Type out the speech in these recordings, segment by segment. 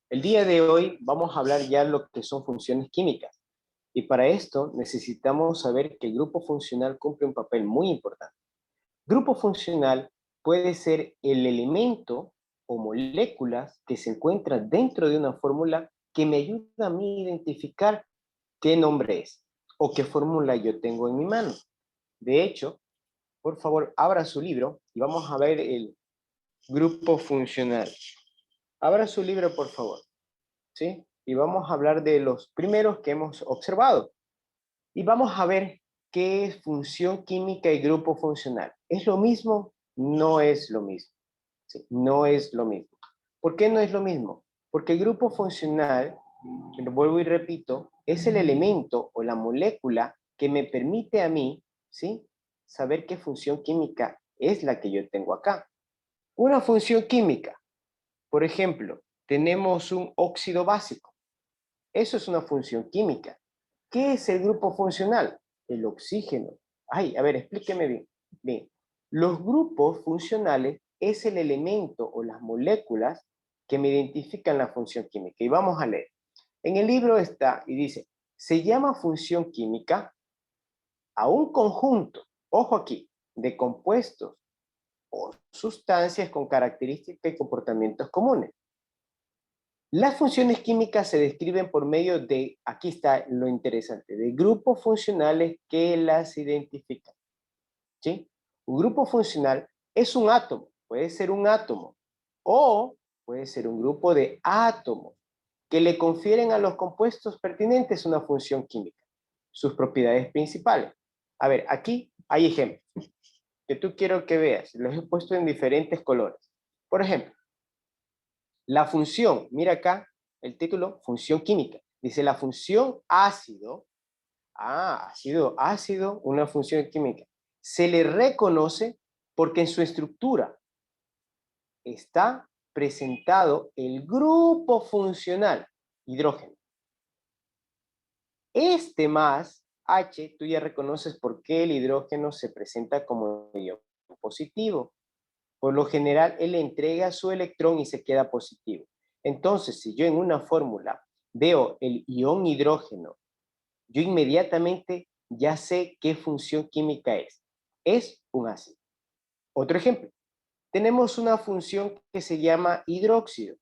El día de hoy vamos a hablar ya lo que son funciones químicas. Y para esto necesitamos saber que el grupo funcional cumple un papel muy importante. Grupo funcional puede ser el elemento o moléculas que se encuentran dentro de una fórmula que me ayuda a mí a identificar qué nombre es o qué fórmula yo tengo en mi mano. De hecho, por favor, abra su libro y vamos a ver el grupo funcional. Abra su libro, por favor. ¿Sí? Y vamos a hablar de los primeros que hemos observado. Y vamos a ver qué es función química y grupo funcional. ¿Es lo mismo? No es lo mismo. ¿Sí? No es lo mismo. ¿Por qué no es lo mismo? Porque el grupo funcional, lo vuelvo y repito, es el elemento o la molécula que me permite a mí, ¿sí?, saber qué función química es la que yo tengo acá. Una función química, por ejemplo, tenemos un óxido básico. Eso es una función química. ¿Qué es el grupo funcional? El oxígeno. Ay, a ver, explíqueme bien. Bien, los grupos funcionales es el elemento o las moléculas que me identifican la función química. Y vamos a leer. En el libro está y dice, se llama función química a un conjunto, ojo aquí, de compuestos o sustancias con características y comportamientos comunes. Las funciones químicas se describen por medio de, aquí está lo interesante, de grupos funcionales que las identifican. ¿Sí? Un grupo funcional es un átomo, puede ser un átomo, o puede ser un grupo de átomos que le confieren a los compuestos pertinentes una función química, sus propiedades principales. A ver, aquí hay ejemplos que tú quiero que veas, los he puesto en diferentes colores. Por ejemplo, la función, mira acá el título, función química. Dice la función ácido, ácido, una función química. Se le reconoce porque en su estructura está presentado el grupo funcional, hidrógeno. Este más H, tú ya reconoces por qué el hidrógeno se presenta como ion positivo. Por lo general, él entrega su electrón y se queda positivo. Entonces, si yo en una fórmula veo el ion hidrógeno, yo inmediatamente ya sé qué función química es. Es un ácido. Otro ejemplo. Tenemos una función que se llama hidróxido.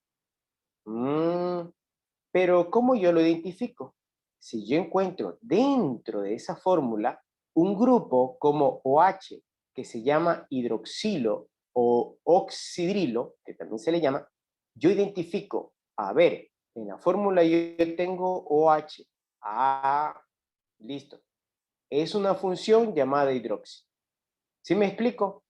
Pero ¿cómo yo lo identifico? Si yo encuentro dentro de esa fórmula un grupo como OH, que se llama hidroxilo o oxidrilo, que también se le llama, yo identifico, a ver, en la fórmula yo tengo OH. Listo. Es una función llamada hidróxido. ¿Sí me explico?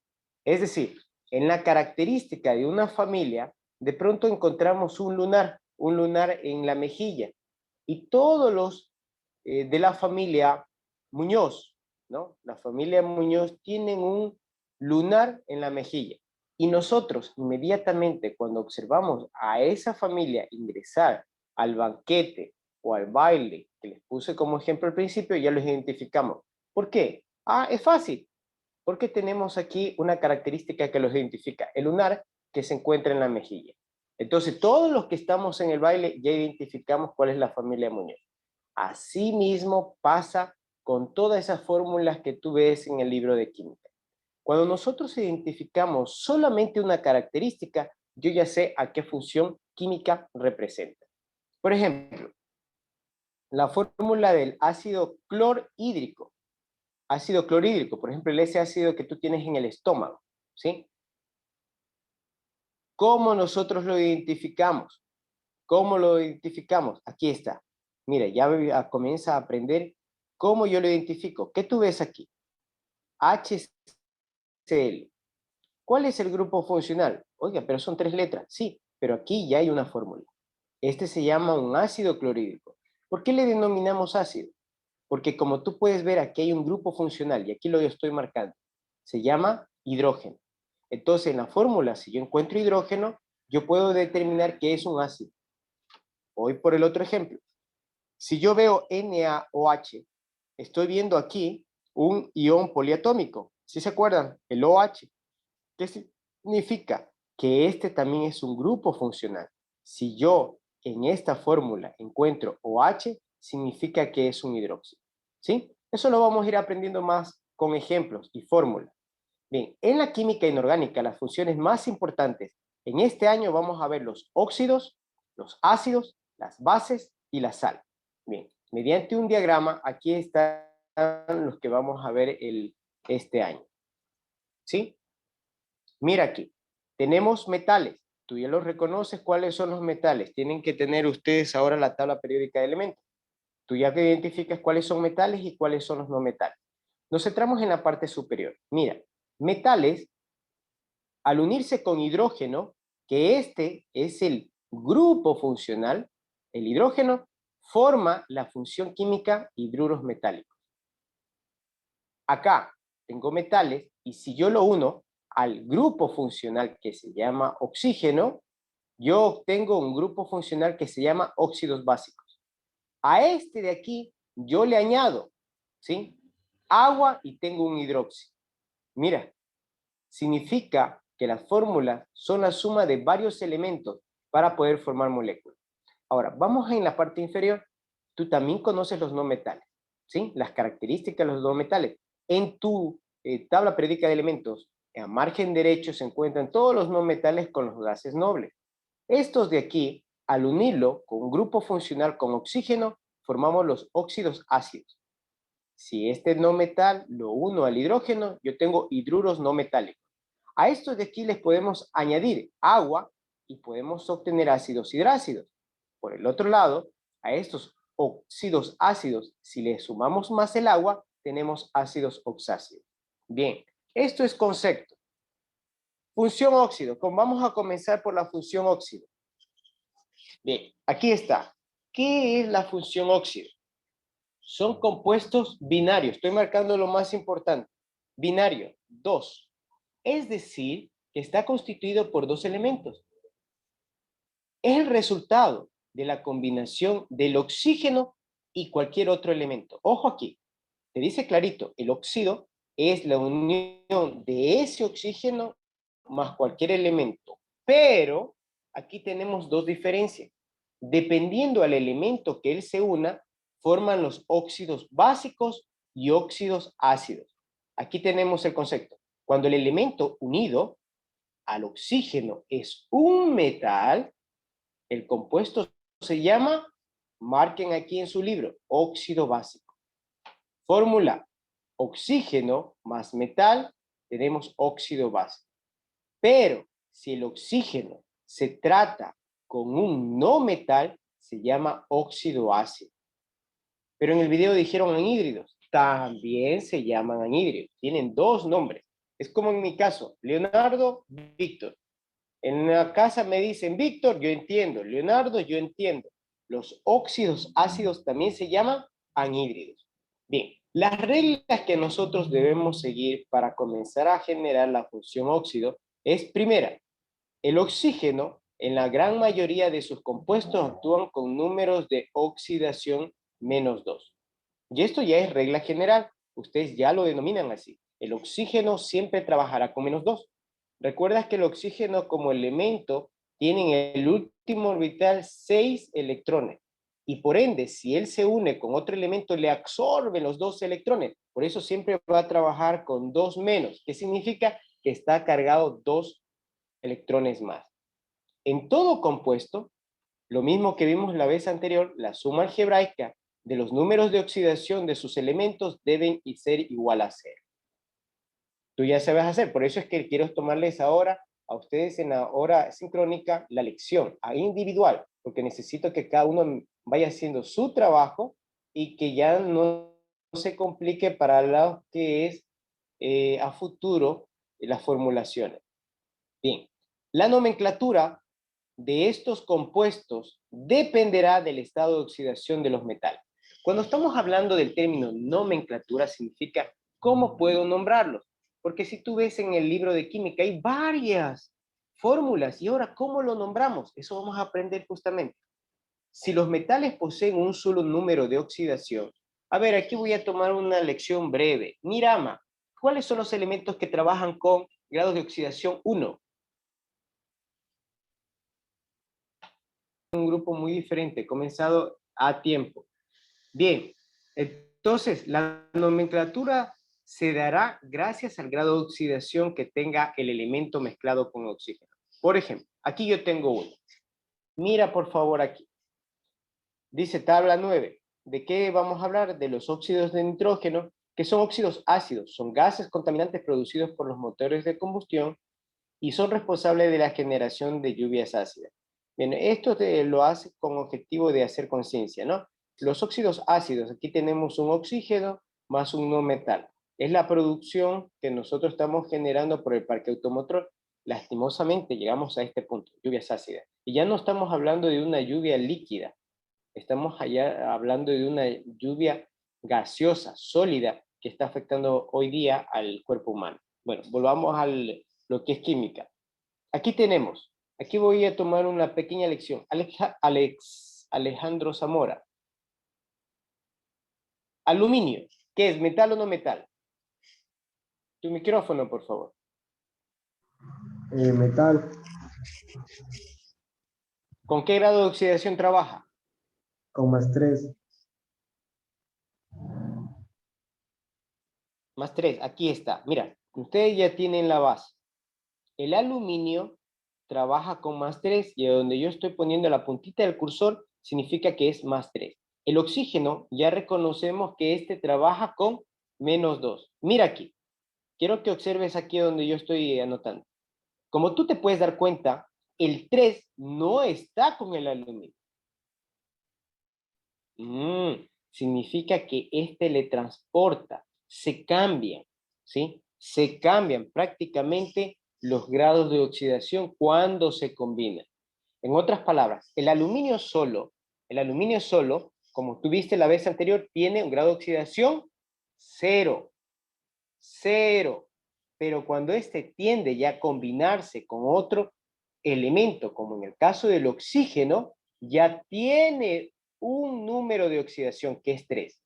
Es decir, en la característica de una familia, de pronto encontramos un lunar en la mejilla, y todos los de la familia Muñoz, ¿no? La familia Muñoz tienen un lunar en la mejilla. Y nosotros inmediatamente cuando observamos a esa familia ingresar al banquete o al baile, que les puse como ejemplo al principio, ya los identificamos. ¿Por qué? Es fácil, porque tenemos aquí una característica que los identifica, el lunar que se encuentra en la mejilla. Entonces, todos los que estamos en el baile ya identificamos cuál es la familia Muñoz. Asimismo pasa con todas esas fórmulas que tú ves en el libro de química. Cuando nosotros identificamos solamente una característica, yo ya sé a qué función química representa. Por ejemplo, la fórmula del ácido clorhídrico. Ácido clorhídrico, por ejemplo, ese ácido que tú tienes en el estómago, ¿sí? ¿Cómo nosotros lo identificamos? ¿Cómo lo identificamos? Aquí está. Mira, ya comienza a aprender cómo yo lo identifico. ¿Qué tú ves aquí? HCl. ¿Cuál es el grupo funcional? Oiga, pero son 3 letras. Sí, pero aquí ya hay una fórmula. Este se llama un ácido clorhídrico. ¿Por qué le denominamos ácido? Porque como tú puedes ver, aquí hay un grupo funcional y aquí lo estoy marcando. Se llama hidrógeno. Entonces, en la fórmula, si yo encuentro hidrógeno, yo puedo determinar que es un ácido. Voy por el otro ejemplo. Si yo veo NaOH, estoy viendo aquí un ion poliatómico. ¿Sí se acuerdan? El OH. ¿Qué significa? Que este también es un grupo funcional. Si yo en esta fórmula encuentro OH, significa que es un hidróxido. ¿Sí? Eso lo vamos a ir aprendiendo más con ejemplos y fórmulas. Bien, en la química inorgánica, las funciones más importantes en este año vamos a ver los óxidos, los ácidos, las bases y la sal. Bien, mediante un diagrama, aquí están los que vamos a ver este año. ¿Sí? Mira aquí, tenemos metales. Tú ya los reconoces cuáles son los metales. Tienen que tener ustedes ahora la tabla periódica de elementos. Tú ya que identificas cuáles son metales y cuáles son los no metales. Nos centramos en la parte superior. Mira, metales, al unirse con hidrógeno, que este es el grupo funcional, el hidrógeno forma la función química hidruros metálicos. Acá tengo metales y si yo lo uno al grupo funcional que se llama oxígeno, yo obtengo un grupo funcional que se llama óxidos básicos. A este de aquí yo le añado, ¿sí? Agua y tengo un hidróxido. Mira, significa que las fórmulas son la suma de varios elementos para poder formar moléculas. Ahora, vamos en la parte inferior. Tú también conoces los no metales, ¿sí? Las características de los no metales. En tu tabla periódica de elementos, a margen derecho se encuentran todos los no metales con los gases nobles. Estos de aquí, al unirlo con un grupo funcional con oxígeno, formamos los óxidos ácidos. Si este no metal lo uno al hidrógeno, yo tengo hidruros no metálicos. A estos de aquí les podemos añadir agua y podemos obtener ácidos hidrácidos. Por el otro lado, a estos óxidos ácidos, si le sumamos más el agua, tenemos ácidos oxácidos. Bien, esto es concepto. Función óxido. Vamos a comenzar por la función óxido. Bien, aquí está. ¿Qué es la función óxido? Son compuestos binarios. Estoy marcando lo más importante. Binario, 2. Es decir, que está constituido por dos elementos. Es el resultado de la combinación del oxígeno y cualquier otro elemento. Ojo aquí, te dice clarito, el óxido es la unión de ese oxígeno más cualquier elemento. Pero aquí tenemos dos diferencias. Dependiendo al elemento que él se una, forman los óxidos básicos y óxidos ácidos. Aquí tenemos el concepto. Cuando el elemento unido al oxígeno es un metal, el compuesto se llama, marquen aquí en su libro, óxido básico. Fórmula, oxígeno más metal, tenemos óxido básico. Pero si el oxígeno se trata con un no metal, se llama óxido ácido. Pero en el video dijeron anhídridos, también se llaman anhídridos, tienen dos nombres. Es como en mi caso, Leonardo, Víctor. En la casa me dicen Víctor, yo entiendo, Leonardo, yo entiendo. Los óxidos ácidos también se llaman anhídridos. Bien, las reglas que nosotros debemos seguir para comenzar a generar la función óxido es, primera, el oxígeno en la gran mayoría de sus compuestos actúan con números de oxidación -2. Y esto ya es regla general, ustedes ya lo denominan así. El oxígeno siempre trabajará con -2. Recuerdas que el oxígeno como elemento tiene en el último orbital 6 electrones. Y por ende, si él se une con otro elemento, le absorbe los 2 electrones. Por eso siempre va a trabajar con 2 menos, que significa que está cargado 2 electrones más. En todo compuesto, lo mismo que vimos la vez anterior, la suma algebraica de los números de oxidación de sus elementos deben ser igual a 0. Tú ya sabes hacer, por eso es que quiero tomarles ahora a ustedes en la hora sincrónica la lección, a individual, porque necesito que cada uno vaya haciendo su trabajo y que ya no se complique para lo que es a futuro las formulaciones. Bien, la nomenclatura de estos compuestos dependerá del estado de oxidación de los metales. Cuando estamos hablando del término nomenclatura, significa cómo puedo nombrarlos. Porque si tú ves en el libro de química, hay varias fórmulas. Y ahora, ¿cómo lo nombramos? Eso vamos a aprender justamente. Si los metales poseen un solo número de oxidación, a ver, aquí voy a tomar una lección breve. Mirama, ¿cuáles son los elementos que trabajan con grados de oxidación 1? un grupo muy diferente, he comenzado a tiempo. Bien, entonces la nomenclatura se dará gracias al grado de oxidación que tenga el elemento mezclado con oxígeno. Por ejemplo, aquí yo tengo uno. Mira por favor aquí. Dice tabla 9. ¿De qué vamos a hablar? De los óxidos de nitrógeno, que son óxidos ácidos, son gases contaminantes producidos por los motores de combustión y son responsables de la generación de lluvias ácidas. Bien, esto lo hace con objetivo de hacer conciencia, ¿no? Los óxidos ácidos, aquí tenemos un oxígeno más un no metal. Es la producción que nosotros estamos generando por el parque automotor. Lastimosamente llegamos a este punto, lluvias ácidas. Y ya no estamos hablando de una lluvia líquida, estamos allá hablando de una lluvia gaseosa, sólida, que está afectando hoy día al cuerpo humano. Bueno, volvamos a lo que es química. Aquí tenemos, aquí voy a tomar una pequeña lección. Alejandro Zamora. Aluminio, ¿qué es? ¿Metal o no metal? Tu micrófono, por favor. Metal. ¿Con qué grado de oxidación trabaja? Con +3. +3, aquí está. Mira, ustedes ya tienen la base. El aluminio trabaja con +3 y donde yo estoy poniendo la puntita del cursor significa que es +3. El oxígeno ya reconocemos que este trabaja con -2. Mira aquí, quiero que observes aquí donde yo estoy anotando. Como tú te puedes dar cuenta, el 3 no está con el aluminio. Significa que este le transporta, se cambian, ¿sí? Se cambian prácticamente los grados de oxidación cuando se combinan. En otras palabras, el aluminio solo, como tú viste la vez anterior, tiene un grado de oxidación 0. 0. Pero cuando este tiende ya a combinarse con otro elemento, como en el caso del oxígeno, ya tiene un número de oxidación que es 3,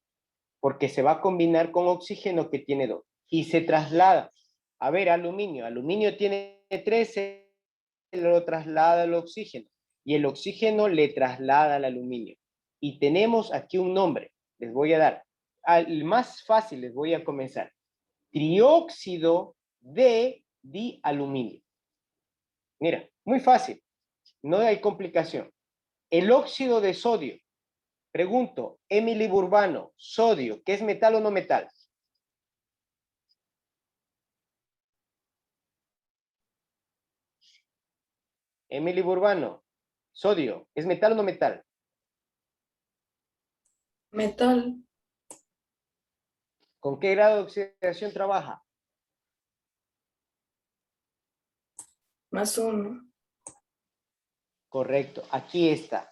porque se va a combinar con oxígeno que tiene 2 y se traslada. A ver, aluminio tiene 13, lo traslada al oxígeno y el oxígeno le traslada al aluminio. Y tenemos aquí un nombre, les voy a dar. Al más fácil les voy a comenzar. Trióxido de dialuminio. Mira, muy fácil, no hay complicación. El óxido de sodio. Pregunto, Emily Burbano, sodio, ¿qué es metal o no metal? Emily Burbano, sodio, ¿es metal o no metal? Metal. ¿Con qué grado de oxidación trabaja? +1. Correcto, aquí está.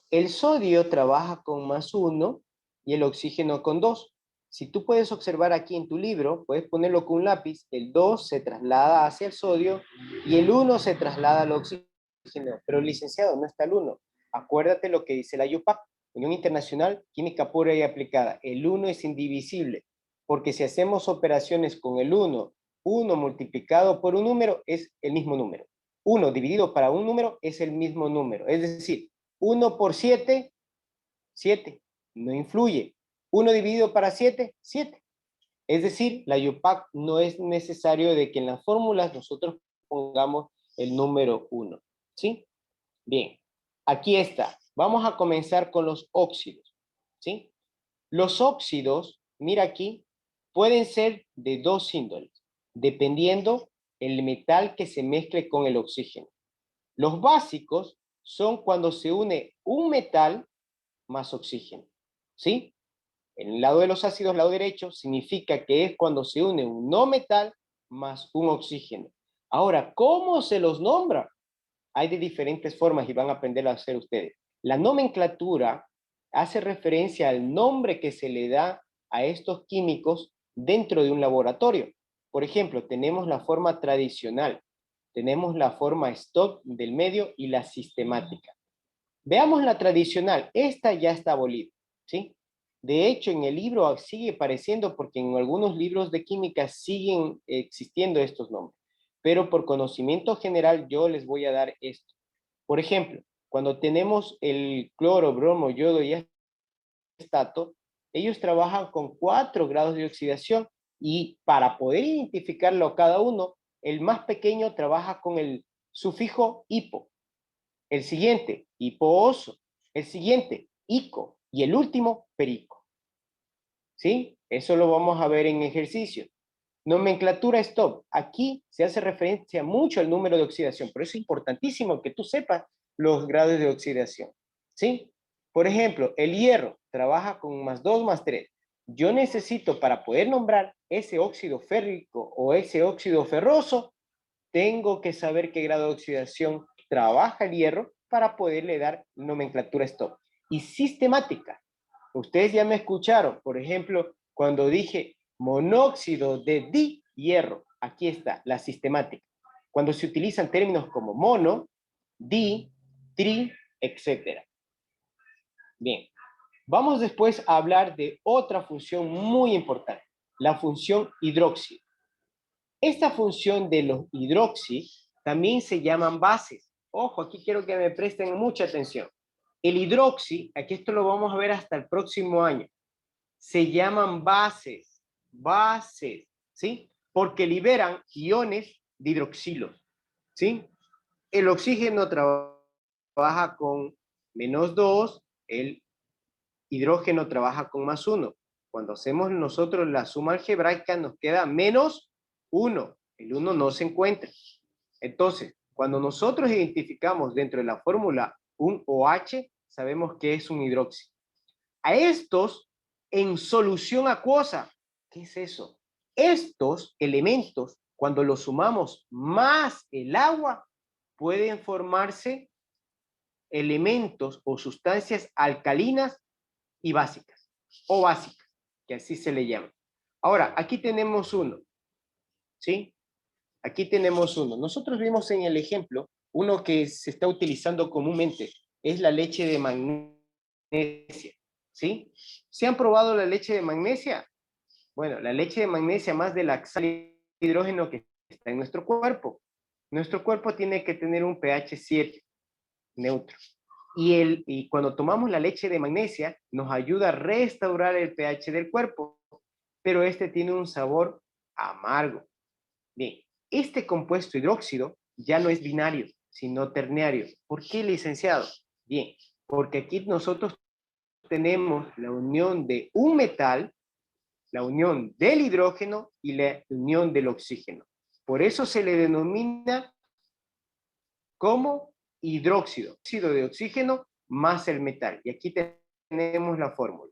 El sodio trabaja con +1 y el oxígeno con 2. Si tú puedes observar aquí en tu libro, puedes ponerlo con un lápiz, el 2 se traslada hacia el sodio y el 1 se traslada al oxígeno. Pero licenciado, no está el 1. Acuérdate lo que dice la UPAC, Unión Internacional Química Pura y Aplicada. El 1 es indivisible, porque si hacemos operaciones con el 1, 1 multiplicado por un número es el mismo número. 1 dividido para un número es el mismo número. Es decir, 1 por 7, 7. No influye. 1 dividido para 7, 7. Es decir, la UPAC no es necesario de que en las fórmulas nosotros pongamos el número 1. ¿Sí? Bien. Aquí está. Vamos a comenzar con los óxidos. ¿Sí? Los óxidos, mira aquí, pueden ser de dos índoles, dependiendo el metal que se mezcle con el oxígeno. Los básicos son cuando se une un metal más oxígeno, ¿sí? En el lado de los ácidos, lado derecho, significa que es cuando se une un no metal más un oxígeno. Ahora, ¿cómo se los nombra? Hay de diferentes formas y van a aprender a hacer ustedes. La nomenclatura hace referencia al nombre que se le da a estos químicos dentro de un laboratorio. Por ejemplo, tenemos la forma tradicional, tenemos la forma stock del medio y la sistemática. Veamos la tradicional, esta ya está abolida, ¿sí? De hecho, en el libro sigue apareciendo porque en algunos libros de química siguen existiendo estos nombres, pero por conocimiento general yo les voy a dar esto. Por ejemplo, Cuando tenemos el cloro, bromo, yodo y estato, ellos trabajan con 4 grados de oxidación y para poder identificarlo cada uno, el más pequeño trabaja con el sufijo hipo, el siguiente hipooso, el siguiente ico y el último perico. ¿Sí? Eso lo vamos a ver en ejercicio. Nomenclatura stop. Aquí se hace referencia mucho al número de oxidación, pero es importantísimo que tú sepas los grados de oxidación. ¿Sí? Por ejemplo, el hierro trabaja con +2, +3. Yo necesito, para poder nombrar ese óxido férrico o ese óxido ferroso, tengo que saber qué grado de oxidación trabaja el hierro para poderle dar nomenclatura stop. Y sistemática. Ustedes ya me escucharon, por ejemplo, cuando dije monóxido de dihierro. Aquí está la sistemática. Cuando se utilizan términos como mono, di, tri, etc. Bien, vamos después a hablar de otra función muy importante, la función hidroxi. Esta función de los hidroxi también se llaman bases. Ojo, aquí quiero que me presten mucha atención. El hidroxi, aquí esto lo vamos a ver hasta el próximo año, se llaman bases, ¿sí? Porque liberan iones de hidroxilo, ¿sí? El oxígeno trabaja con -2, el hidrógeno trabaja con +1. Cuando hacemos nosotros la suma algebraica nos queda -1. El 1 no se encuentra. Entonces, cuando nosotros identificamos dentro de la fórmula un OH, sabemos que es un hidróxido. A estos en solución acuosa. ¿Qué es eso? Estos elementos, cuando los sumamos más el agua, pueden formarse elementos o sustancias alcalinas y básicas, o básicas, que así se le llama. Ahora, aquí tenemos uno, ¿sí? Aquí tenemos uno. Nosotros vimos en el ejemplo, uno que se está utilizando comúnmente, es la leche de magnesia, ¿sí? ¿Se han probado la leche de magnesia? Bueno, la leche de magnesia más de la sal de hidrógeno que está en nuestro cuerpo. Nuestro cuerpo tiene que tener un pH 7, neutro. Y cuando tomamos la leche de magnesia, nos ayuda a restaurar el pH del cuerpo, pero este tiene un sabor amargo. Bien, este compuesto hidróxido ya no es binario, sino terciario. ¿Por qué, licenciado? Bien, porque aquí nosotros tenemos la unión de un metal, la unión del hidrógeno y la unión del oxígeno. Por eso se le denomina como hidróxido, óxido de oxígeno más el metal. Y aquí tenemos la fórmula.